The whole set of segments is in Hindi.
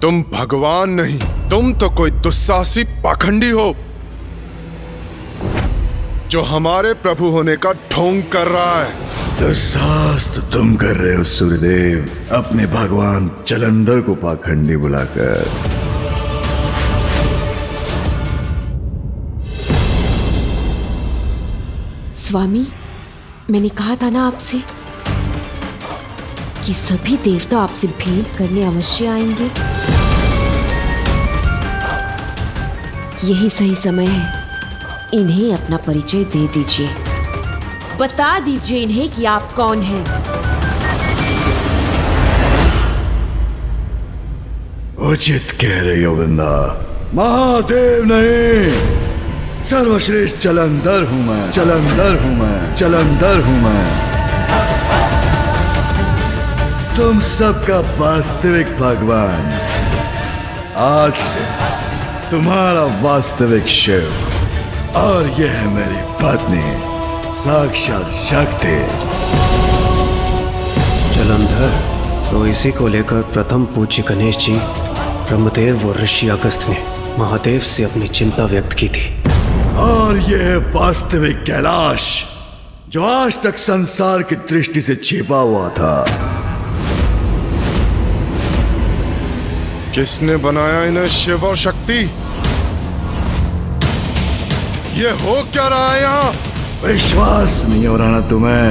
तुम भगवान नहीं, तुम तो कोई दुस्साहसी पाखंडी हो जो हमारे प्रभु होने का ढोंग कर रहा है। दुस्साहस तो तुम कर रहे हो सूर्यदेव, अपने भगवान जलंधर को पाखंडी बुलाकर। स्वामी, मैंने कहा था ना आपसे कि सभी देवता आपसे भेंट करने अवश्य आएंगे। यही सही समय है, इन्हें अपना परिचय दे दीजिए। बता दीजिए इन्हें कि आप कौन हैं। उचित कह रही हो वृंदा, महादेव नहीं, सर्वश्रेष्ठ जलंधर हूं मैं, जलंधर हूं मैं, जलंधर हूं मैं। तुम सबका वास्तविक भगवान, आज से तुम्हारा वास्तविक शिव, और यह है मेरी पत्नी साक्षात शक्ति। जलंधर, तो इसी को लेकर प्रथम पूज्य गणेश जी, ब्रह्मदेव और ऋषि अगस्त ने महादेव से अपनी चिंता व्यक्त की थी। और यह वास्तविक कैलाश जो आज तक संसार की दृष्टि से छिपा हुआ था। किसने बनाया इन्हें शिव और शक्ति? ये हो क्या रहा है यहाँ? विश्वास नहीं हो रहा ना तुम्हें,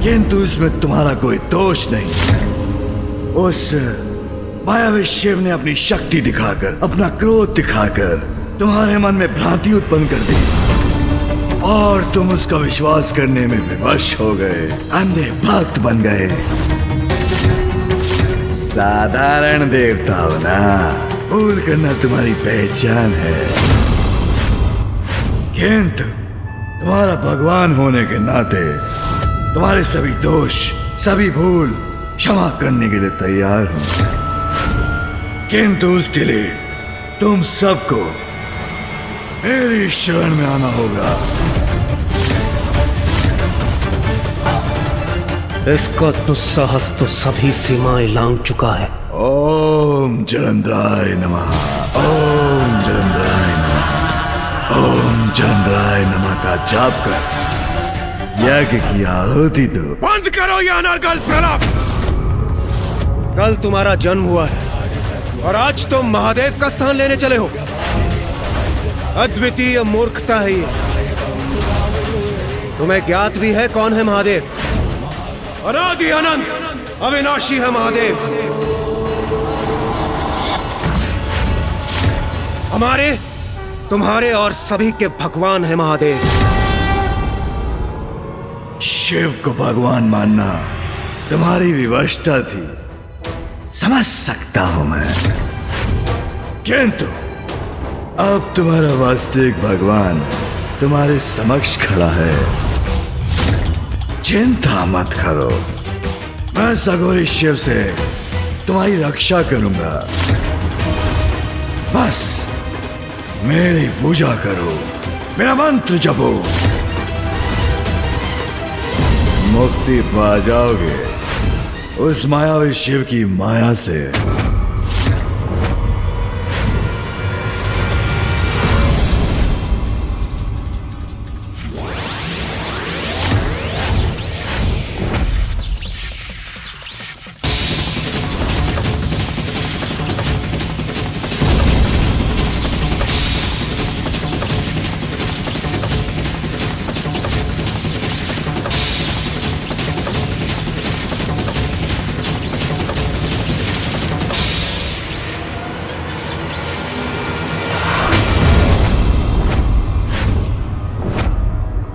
किंतु इसमें तुम्हारा कोई दोष नहीं। उस मायावी शिव ने अपनी शक्ति दिखाकर, अपना क्रोध दिखाकर तुम्हारे मन में भ्रांति उत्पन्न कर दी और तुम उसका विश्वास करने में विवश हो गए, अंधे भक्त बन गए। साधारण देवता हो ना, भूल करना तुम्हारी पहचान है, किंतु तुम्हारा भगवान होने के नाते तुम्हारे सभी दोष, सभी भूल क्षमा करने के लिए तैयार हूं, किंतु उसके लिए तुम सबको मेरी शरण में आना होगा। इसका दुस्साहस तो सभी सीमाएं लांघ चुका है। ओम जलंधराय नमः, ओम जलंधराय नमः, ओम जलंधराय नमः का जाप कर यज्ञ की आहुति दो। बंद करो ये अनर्गल प्रलाप। कल तुम्हारा जन्म हुआ है और आज तुम महादेव का स्थान लेने चले हो। अद्वितीय मूर्खता है ये। तुम्हें ज्ञात भी है कौन है महादेव? अनादि अनंत अविनाशी है महादेव। हमारे, तुम्हारे और सभी के भगवान है महादेव। शिव को भगवान मानना तुम्हारी विवशता थी, समझ सकता हूं मैं, किंतु अब तुम्हारा वास्तविक भगवान तुम्हारे समक्ष खड़ा है। चिंता मत करो, मैं सगोरी शिव से तुम्हारी रक्षा करूंगा। बस मेरी पूजा करो, मेरा मंत्र जपो, मुक्ति पा जाओगे उस मायावी शिव की माया से।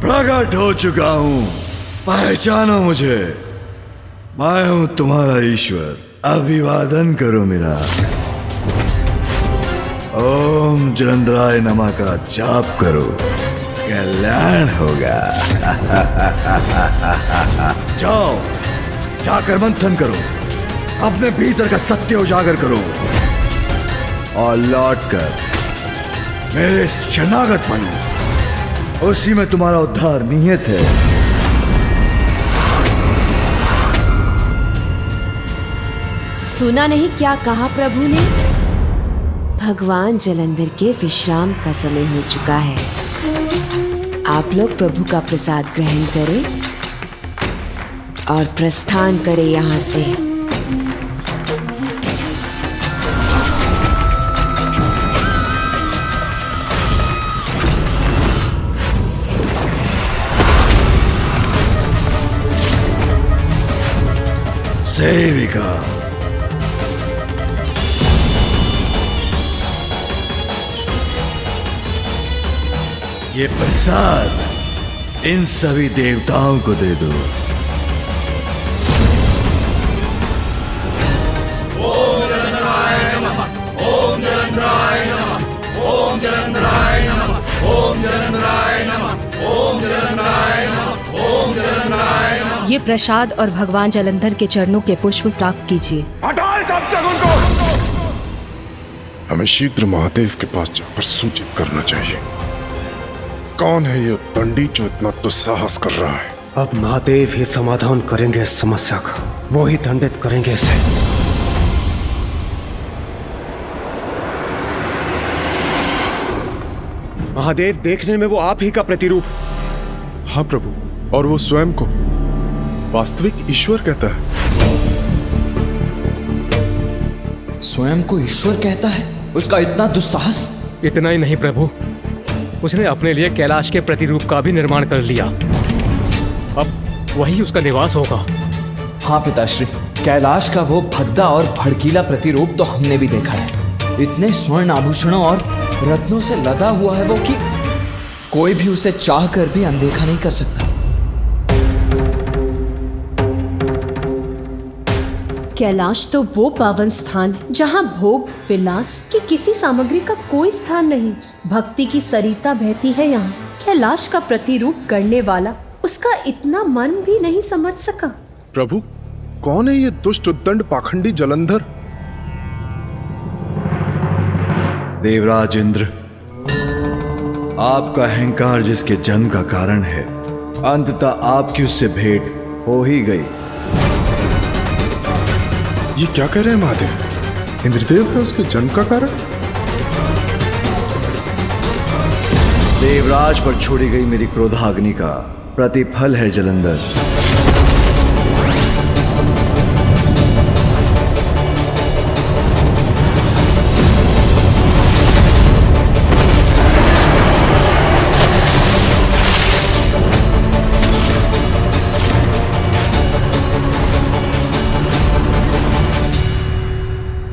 प्रकट हो चुका हूं, पहचानो मुझे, मैं हूं तुम्हारा ईश्वर। अभिवादन करो मेरा। ओम जलंधराय नमः का जाप करो, कल्याण होगा। जाओ, जाकर मंथन करो, अपने भीतर का सत्य उजागर करो और लौटकर मेरे शरणागत बनो, उसी में तुम्हारा उद्धार निहित है। सुना नहीं क्या कहा प्रभु ने? भगवान जलंधर के विश्राम का समय हो चुका है। आप लोग प्रभु का प्रसाद ग्रहण करें और प्रस्थान करें यहाँ से। सेविका, ये प्रसाद इन सभी देवताओं को दे दो। ओम जलंधराय नमः, ओम जलंधराय नमः, ओम जलंधराय नमः, ओम जलंधराय नमः, ओम जलंधराय नमः, ओम जलंधराय नमः। ये प्रसाद और भगवान जलंधर के चरणों के पुष्प प्राप्त कीजिए। हटाए सब जगह को। हमें शीघ्र महादेव के पास जाकर सूचित करना चाहिए। कौन है ये पंडित जो इतना दुस्साहस कर रहा है? अब महादेव ही समाधान करेंगे इस समस्या का, वो ही दंडित करेंगे इसे। महादेव, देखने में वो आप ही का प्रतिरूप। हाँ प्रभु, और वो स्वयं को वास्तविक ईश्वर कहता है। स्वयं को ईश्वर कहता है? उसका इतना दुस्साहस! इतना ही नहीं प्रभु, उसने अपने लिए कैलाश के प्रतिरूप का भी निर्माण कर लिया। अब वही उसका निवास होगा। हाँ पिताश्री, कैलाश का वो भद्दा और भड़कीला प्रतिरूप तो हमने भी देखा है। इतने स्वर्ण आभूषणों और रत्नों से लदा हुआ है वो कि कोई भी उसे चाह कर भी अनदेखा नहीं कर सकता। कैलाश तो वो पावन स्थान है जहाँ भोग विलास की किसी सामग्री का कोई स्थान नहीं। भक्ति की सरिता बहती है यहाँ। कैलाश का प्रतिरूप करने वाला उसका इतना मर्म भी नहीं समझ सका। प्रभु, कौन है ये दुष्ट उद्दंड पाखंडी जलंधर? देवराज इंद्र, आपका अहंकार जिसके जन्म का कारण है, अंततः आपकी उससे भेंट हो ही गई। ये क्या कह रहे हैं महादेव? इंद्रदेव है उसके जन्म का कारण? देवराज पर छोड़ी गई मेरी क्रोधाग्नि का प्रतिफल है जलंधर।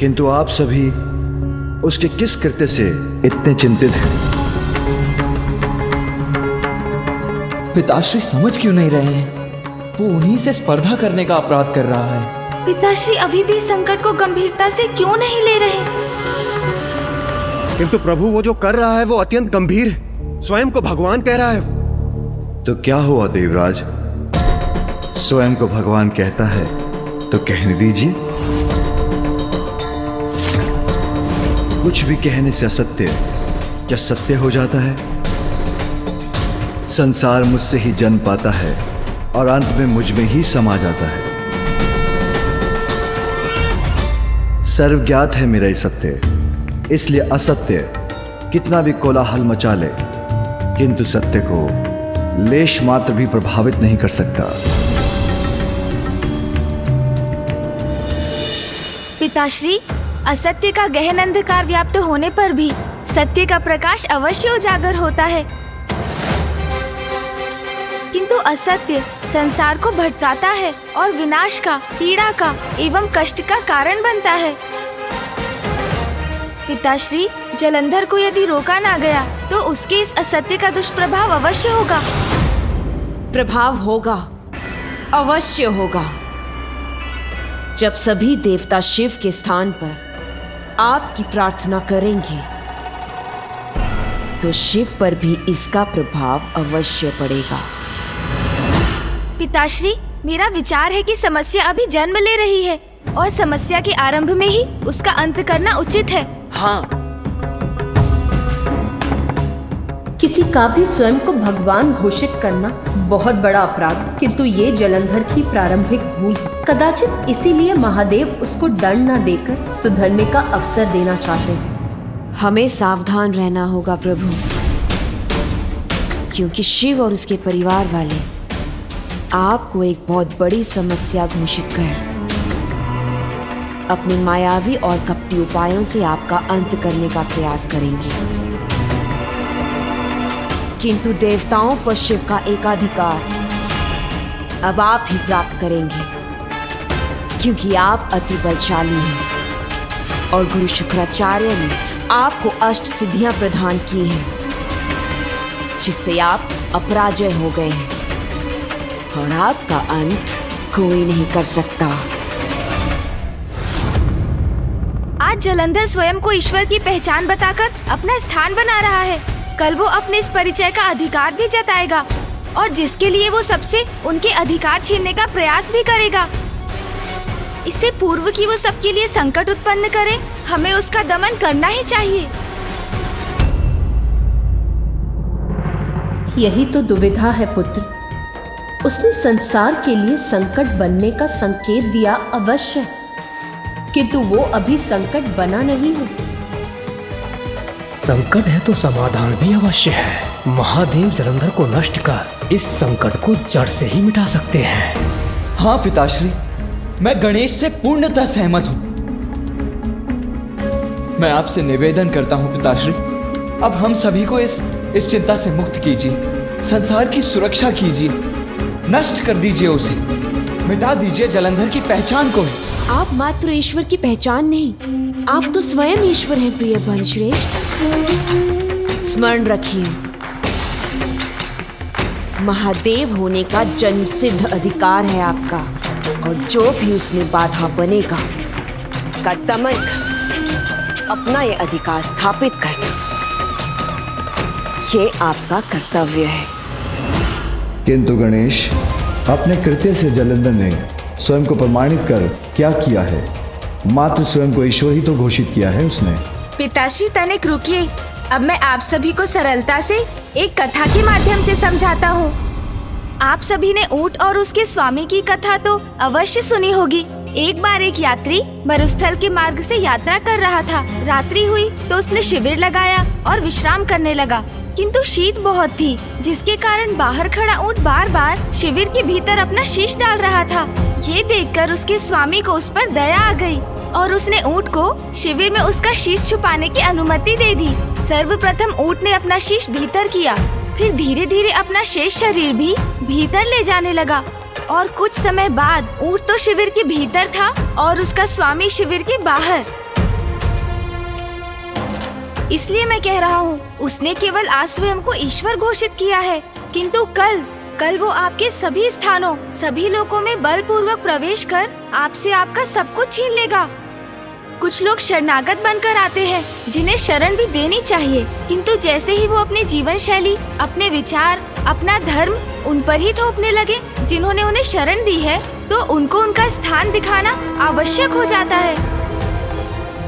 किंतु आप सभी उसके किस कृत्य से इतने चिंतित हैं? पिताश्री समझ क्यों नहीं रहे हैं? वो उन्हीं से स्पर्धा करने का अपराध कर रहा है। पिताश्री अभी भी संकट को गंभीरता से क्यों नहीं ले रहे? किंतु प्रभु, वो जो कर रहा है वो अत्यंत गंभीर है। स्वयं को भगवान कह रहा है। तो क्या हुआ देवराज? स्वयं को भगवान कहता है तो कहने दीजिए। कुछ भी कहने से असत्य क्या सत्य हो जाता है? संसार मुझसे ही जन्म पाता है और अंत में मुझ में ही समा जाता है। सर्वज्ञात है मेरा ये सत्य, इसलिए असत्य कितना भी कोलाहल मचा ले, किंतु सत्य को लेश मात्र भी प्रभावित नहीं कर सकता। पिताश्री, असत्य का गहन अंधकार व्याप्त होने पर भी सत्य का प्रकाश अवश्य उजागर होता है, किंतु असत्य संसार को भटकाता है और विनाश का, पीड़ा का एवं कष्ट का कारण बनता है। पिताश्री, जलंधर को यदि रोका ना गया तो उसके इस असत्य का दुष्प्रभाव अवश्य होगा। प्रभाव होगा, अवश्य होगा। जब सभी देवता शिव के स्थान पर आपकी प्रार्थना करेंगे तो शिव पर भी इसका प्रभाव अवश्य पड़ेगा। पिताश्री, मेरा विचार है कि समस्या अभी जन्म ले रही है और समस्या के आरंभ में ही उसका अंत करना उचित है। हाँ, किसी किसी का भी स्वयं को भगवान घोषित करना बहुत बड़ा अपराध, किंतु ये जलंधर की प्रारंभिक भूल है। कदाचित इसीलिए महादेव उसको दंड न देकर सुधरने का अवसर देना चाहते हैं। हमें सावधान रहना होगा प्रभु, क्योंकि शिव और उसके परिवार वाले आपको एक बहुत बड़ी समस्या घोषित कर अपने मायावी और कपटी उपायों से आपका अंत करने का प्रयास करेंगे। किंतु देवताओं पर शिव का एकाधिकार अब आप ही प्राप्त करेंगे, क्योंकि आप अति बलशाली हैं और गुरु शुक्राचार्य ने आपको अष्ट सिद्धियां प्रदान की हैं, जिससे आप अपराजय हो गए हैं और आपका अंत कोई नहीं कर सकता। आज जलंधर स्वयं को ईश्वर की पहचान बताकर अपना स्थान बना रहा है। कल वो अपने इस परिचय का अधिकार भी जताएगा और जिसके लिए वो सबसे उनके अधिकार छीनने का प्रयास भी करेगा। इससे पूर्व कि वो सबके लिए संकट उत्पन्न करे, हमें उसका दमन करना ही चाहिए। यही तो दुविधा है पुत्र। उसने संसार के लिए संकट बनने का संकेत दिया अवश्य, किंतु वो अभी संकट बना नहीं है। संकट है तो समाधान भी अवश्य है। महादेव जलंधर को नष्ट कर इस संकट को जड़ से ही मिटा सकते हैं। हाँ पिताश्री, मैं गणेश से पूर्णतः सहमत हूँ। मैं आपसे निवेदन करता हूँ पिताश्री, अब हम सभी को इस चिंता से मुक्त कीजिए। संसार की सुरक्षा कीजिए, नष्ट कर दीजिए उसे, मिटा दीजिए जलंधर की पहचान को ही। आप मात्र ईश्वर की पहचान नहीं, आप तो स्वयं ईश्वर हैं प्रिय बलश्रेष्ठ। स्मरण रखिए, महादेव होने का जन्म सिद्ध अधिकार है आपका, और जो भी उसमें बाधा बनेगा उसका दमन कर अपना ये अधिकार स्थापित करना, ये आपका कर्तव्य है। किंतु गणेश, अपने कृत्य से जलंधर ने स्वयं को प्रमाणित कर क्या किया है? मात्र स्वयं को ईश्वर ही तो घोषित किया है उसने। पिताश्री तनिक रुकिए, अब मैं आप सभी को सरलता से एक कथा के माध्यम से समझाता हूँ। आप सभी ने ऊंट और उसके स्वामी की कथा तो अवश्य सुनी होगी। एक बार एक यात्री मरुस्थल के मार्ग से यात्रा कर रहा था। रात्रि हुई तो उसने शिविर लगाया और विश्राम करने लगा, किंतु शीत बहुत थी, जिसके कारण बाहर खड़ा ऊंट बार बार शिविर के भीतर अपना शीश डाल रहा था। ये देखकर उसके स्वामी को उस पर दया आ गई और उसने ऊंट को शिविर में उसका शीश छुपाने की अनुमति दे दी। सर्वप्रथम ऊंट ने अपना शीश भीतर किया, फिर धीरे धीरे अपना शेष शरीर भी भीतर ले जाने लगा और कुछ समय बाद ऊंट तो शिविर के भीतर था और उसका स्वामी शिविर के बाहर। इसलिए मैं कह रहा हूँ, उसने केवल आज स्वयं को ईश्वर घोषित किया है, किंतु कल वो आपके सभी स्थानों, सभी लोकों में बलपूर्वक प्रवेश कर आपसे आपका सब कुछ छीन लेगा। कुछ लोग शरणागत बनकर आते हैं, जिन्हें शरण भी देनी चाहिए, किंतु जैसे ही वो अपनी जीवन शैली, अपने विचार, अपना धर्म उन पर ही थोपने लगे जिन्होंने उन्हें शरण दी है, तो उनको उनका स्थान दिखाना आवश्यक हो जाता है।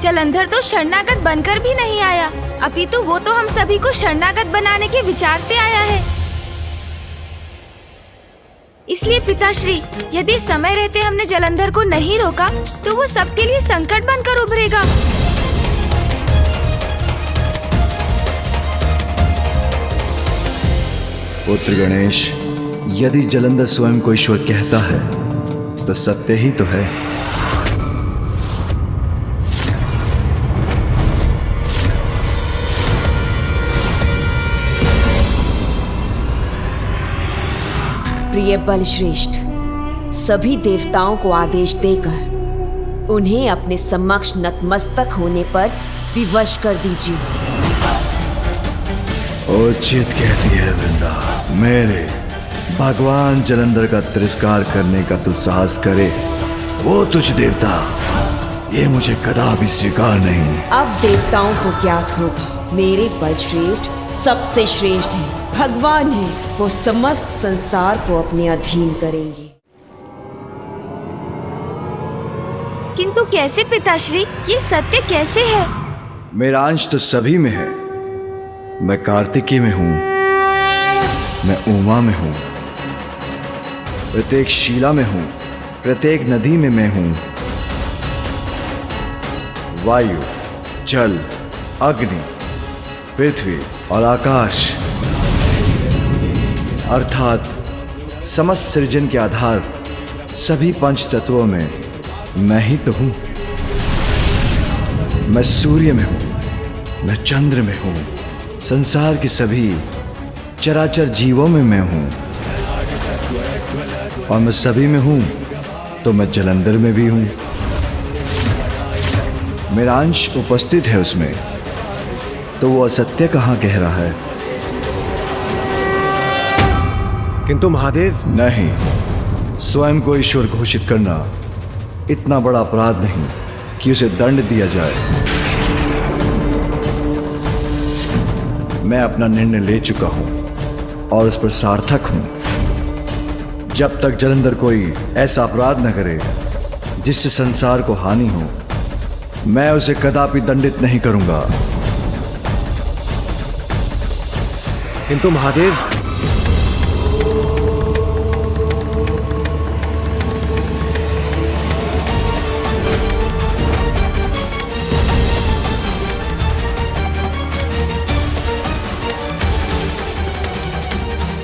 जलंधर तो शरणागत बनकर भी नहीं आया, अपितु वो तो हम सभी को शरणागत बनाने के विचार से आया है। इसलिए पिताश्री, यदि समय रहते हमने जलंधर को नहीं रोका तो वो सबके लिए संकट बनकर उभरेगा। पुत्र गणेश, यदि जलंधर स्वयं को ईश्वर कहता है तो सत्य ही तो है। प्रिय बलश्रेष्ठ, सभी देवताओं को आदेश देकर उन्हें अपने समक्ष नतमस्तक होने पर विवश कर दीजिए। उचित कहती है वृंदा। मेरे भगवान जलंधर का तिरस्कार करने का तू साहस करे, वो तुझ देवता, ये मुझे कदापि स्वीकार नहीं। अब देवताओं को ज्ञात होगा, मेरे बलश्रेष्ठ सबसे श्रेष्ठ है, भगवान है, वो समस्त संसार को अपने अधीन करेंगे। किंतु कैसे पिताश्री, ये सत्य कैसे है? मेरा अंश तो सभी में है। मैं कार्तिकी में हूँ, मैं उमा में हूं, प्रत्येक शिला में हूं, प्रत्येक नदी में मैं हूं। वायु, जल, अग्नि, पृथ्वी और आकाश अर्थात समस्त सृजन के आधार सभी पंच तत्वों में मैं ही तो हूं। मैं सूर्य में हूं, मैं चंद्र में हूं, संसार के सभी चराचर जीवों में मैं हूं। और मैं सभी में हूं तो मैं जलंधर में भी हूं। मेरा अंश उपस्थित है उसमें, तो वो असत्य कहां कह रहा है? किंतु महादेव, नहीं, स्वयं को ईश्वर घोषित करना इतना बड़ा अपराध नहीं कि उसे दंड दिया जाए। मैं अपना निर्णय ले चुका हूं और उस पर सार्थक हूं। जब तक जलंधर कोई ऐसा अपराध न करे जिससे संसार को हानि हो, मैं उसे कदापि दंडित नहीं करूंगा। किंतु महादेव,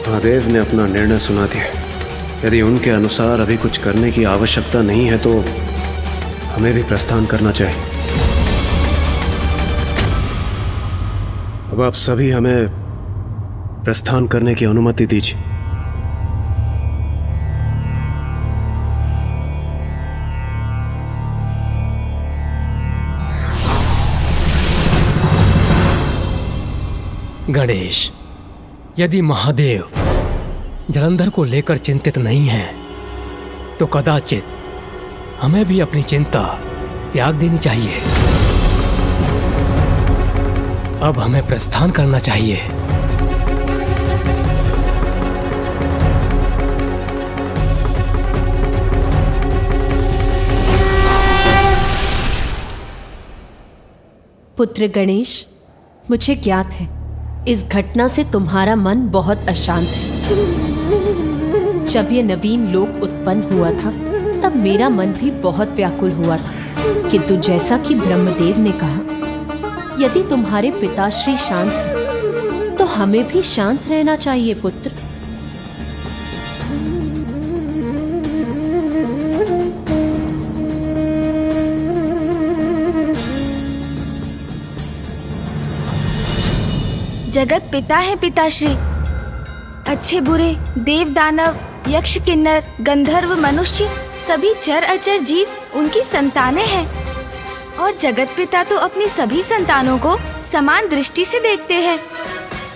महादेव ने अपना निर्णय सुना दिया। यदि उनके अनुसार अभी कुछ करने की आवश्यकता नहीं है तो हमें भी प्रस्थान करना चाहिए। अब आप सभी हमें प्रस्थान करने की अनुमति दीजिए। गणेश, यदि महादेव जलंधर को लेकर चिंतित नहीं है तो कदाचित हमें भी अपनी चिंता त्याग देनी चाहिए। अब हमें प्रस्थान करना चाहिए। पुत्र गणेश, मुझे ज्ञात है इस घटना से तुम्हारा मन बहुत अशांत है। जब ये नवीन लोक उत्पन्न हुआ था तब मेरा मन भी बहुत व्याकुल हुआ था, किंतु जैसा कि ब्रह्मदेव ने कहा, यदि तुम्हारे पिताश्री शांत हैं तो हमें भी शांत रहना चाहिए पुत्र। जगत पिता है पिताश्री। अच्छे बुरे, देव दानव, यक्ष किन्नर, गंधर्व, मनुष्य सभी चर अचर जीव उनकी संतानें हैं। और जगत पिता तो अपनी सभी संतानों को समान दृष्टि से देखते हैं,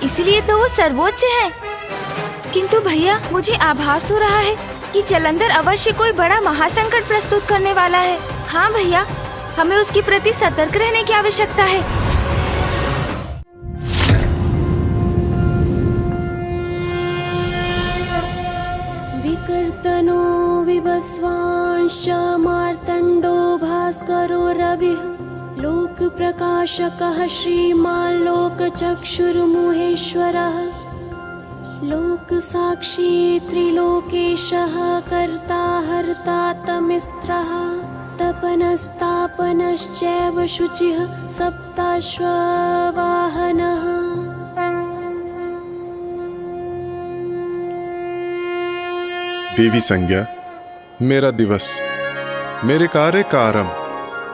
इसलिए तो वो सर्वोच्च हैं। किंतु भैया, मुझे आभास हो रहा है कि जलंधर अवश्य कोई बड़ा महासंकट प्रस्तुत करने वाला है। हाँ भैया, हमें उसके प्रति सतर्क रहने की आवश्यकता है। विकर्तनो विवस्वांश्च मार्तण्डो भास्करो रविः लोकप्रकाशकः श्रीमान् लोकचक्षुर्मुहेश्वरः लोकसाक्षी त्रिलोकेशः कर्ता हर्ता तमिस्त्रः तपनस्तापनश्चैव शुचिः सप्ताश्ववाहनः। देवी संज्ञा, मेरा दिवस, मेरे कार्य का आरंभ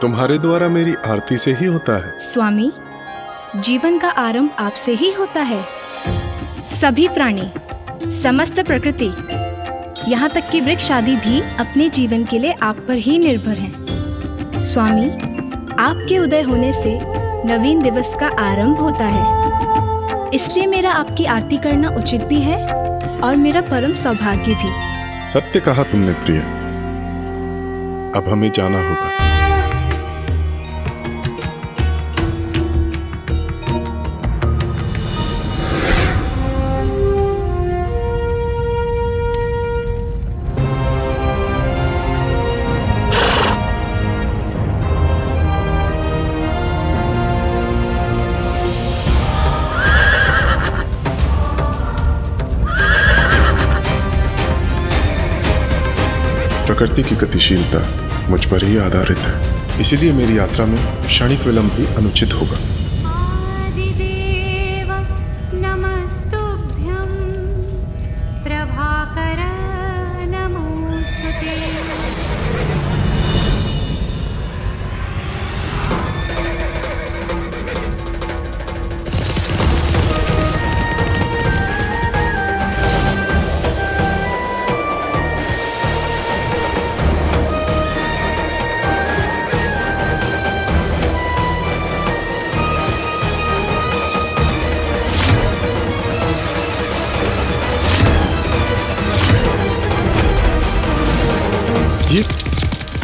तुम्हारे द्वारा मेरी आरती से ही होता है। स्वामी, जीवन का आरंभ आपसे ही होता है। सभी प्राणी, समस्त प्रकृति, यहाँ तक कि वृक्ष आदि भी अपने जीवन के लिए आप पर ही निर्भर हैं। स्वामी, आपके उदय होने से नवीन दिवस का आरंभ होता है, इसलिए मेरा आपकी आरती करना उचित भी है और मेरा परम सौभाग्य भी। सत्य कहा तुमने प्रिय। अब हमें जाना होगा। प्रकृति की गतिशीलता मुझ पर ही आधारित है, इसीलिए मेरी यात्रा में क्षणिक विलंब भी अनुचित होगा। आदिदेव नमस्तुभ्यं प्रभाकर नमोस्तुते।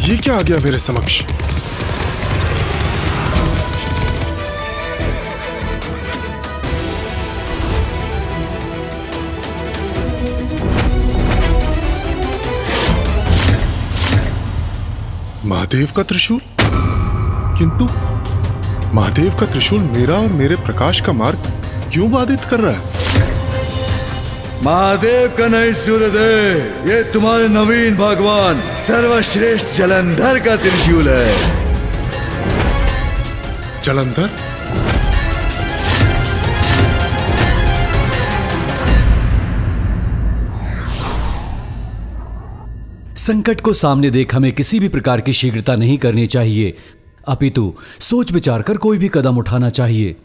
ये क्या आ गया मेरे समक्ष? महादेव का त्रिशूल? किंतु महादेव का त्रिशूल मेरा और मेरे प्रकाश का मार्ग क्यों बाधित कर रहा है? महादेव का नहीं सूर्यदेव, ये तुम्हारे नवीन भगवान सर्वश्रेष्ठ जलंधर का त्रिशूल है। जलंधर? संकट को सामने देख हमें किसी भी प्रकार की शीघ्रता नहीं करनी चाहिए, अपितु सोच विचार कर कोई भी कदम उठाना चाहिए।